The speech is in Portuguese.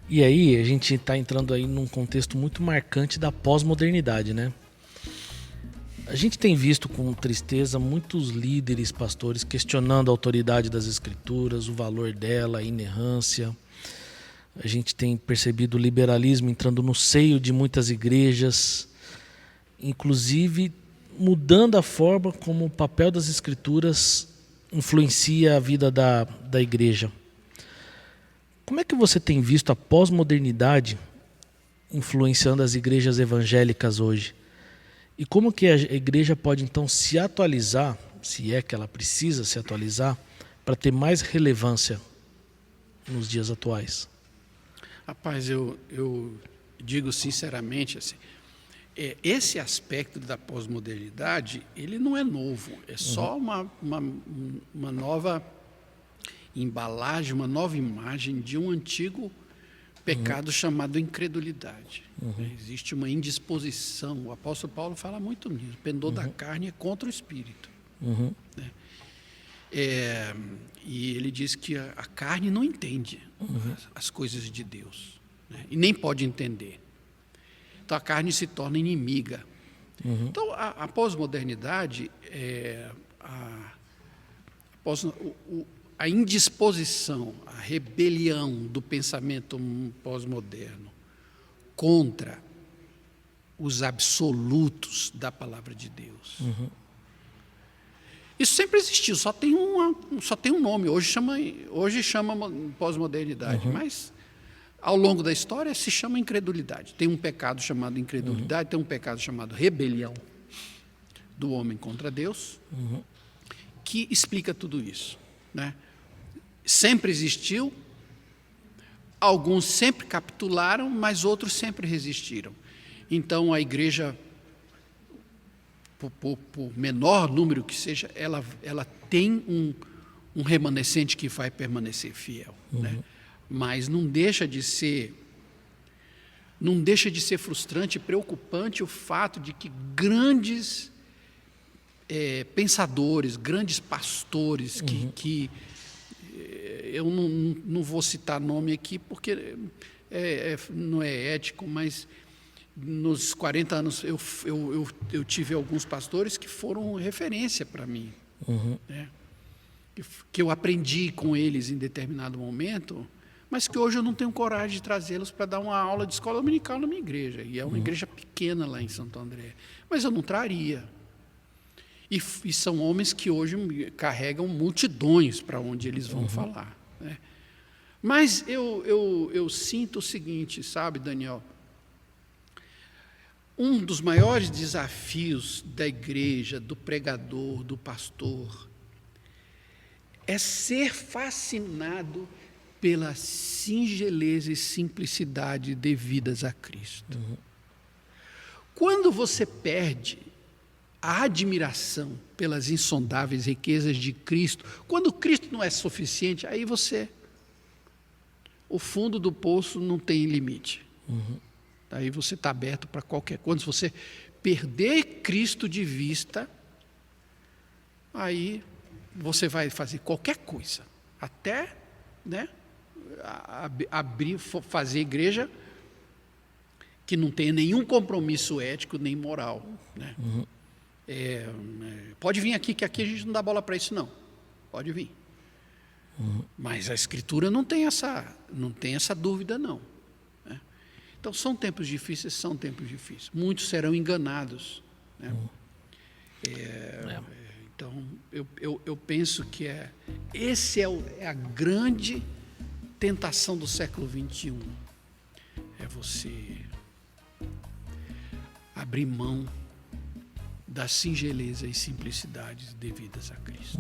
E aí a gente está entrando aí num contexto muito marcante da pós-modernidade, né? A gente tem visto com tristeza muitos líderes, pastores, questionando a autoridade das escrituras, o valor dela, a inerrância. A gente tem percebido o liberalismo entrando no seio de muitas igrejas, inclusive mudando a forma como o papel das escrituras influencia a vida da igreja. Como é que você tem visto a pós-modernidade influenciando as igrejas evangélicas hoje? E como que a igreja pode então se atualizar, se é que ela precisa se atualizar, para ter mais relevância nos dias atuais? Rapaz, eu digo sinceramente assim, esse aspecto da pós-modernidade, ele não é novo, é só uma nova embalagem, uma nova imagem de um antigo pecado chamado incredulidade. Existe uma indisposição. O apóstolo Paulo fala muito nisso. O pendor da carne é contra o espírito. Né? E ele diz que a carne não entende as coisas de Deus, né? E nem pode entender. Então a carne se torna inimiga. Então a pós-modernidade a indisposição, a rebelião do pensamento pós-moderno contra os absolutos da palavra de Deus. Isso sempre existiu, só tem um nome. Hoje chama pós-modernidade, mas ao longo da história se chama incredulidade. Tem um pecado chamado incredulidade, tem um pecado chamado rebelião do homem contra Deus, que explica tudo isso, né? Sempre existiu, alguns sempre capitularam, mas outros sempre resistiram. Então a igreja, por menor número que seja, ela tem um remanescente que vai permanecer fiel, né? Mas não deixa de ser frustrante e preocupante o fato de que grandes pensadores, grandes pastores que eu não vou citar nome aqui porque não é ético, mas nos 40 anos eu tive alguns pastores que foram referência para mim, né? Que eu aprendi com eles em determinado momento, mas que hoje eu não tenho coragem de trazê-los para dar uma aula de escola dominical na minha igreja, e é uma igreja pequena lá em Santo André, mas eu não traria. E são homens que hoje carregam multidões para onde eles vão falar, né? Mas eu sinto o seguinte, sabe, Daniel? Um dos maiores desafios da igreja, do pregador, do pastor, é ser fascinado pela singeleza e simplicidade devidas a Cristo. Quando você perde a admiração pelas insondáveis riquezas de Cristo, quando Cristo não é suficiente, aí o fundo do poço não tem limite. Aí você está aberto para qualquer coisa. Se você perder Cristo de vista, aí você vai fazer qualquer coisa, até, né, fazer igreja que não tenha nenhum compromisso ético nem moral, né? Pode vir aqui, que aqui a gente não dá bola para isso, não. Pode vir. Mas a Escritura não tem essa dúvida, não, né? Então, são tempos difíceis. Muitos serão enganados, né? Então, eu penso que esse é a grande tentação do século XXI. É você abrir mão da singeleza e simplicidade devidas a Cristo.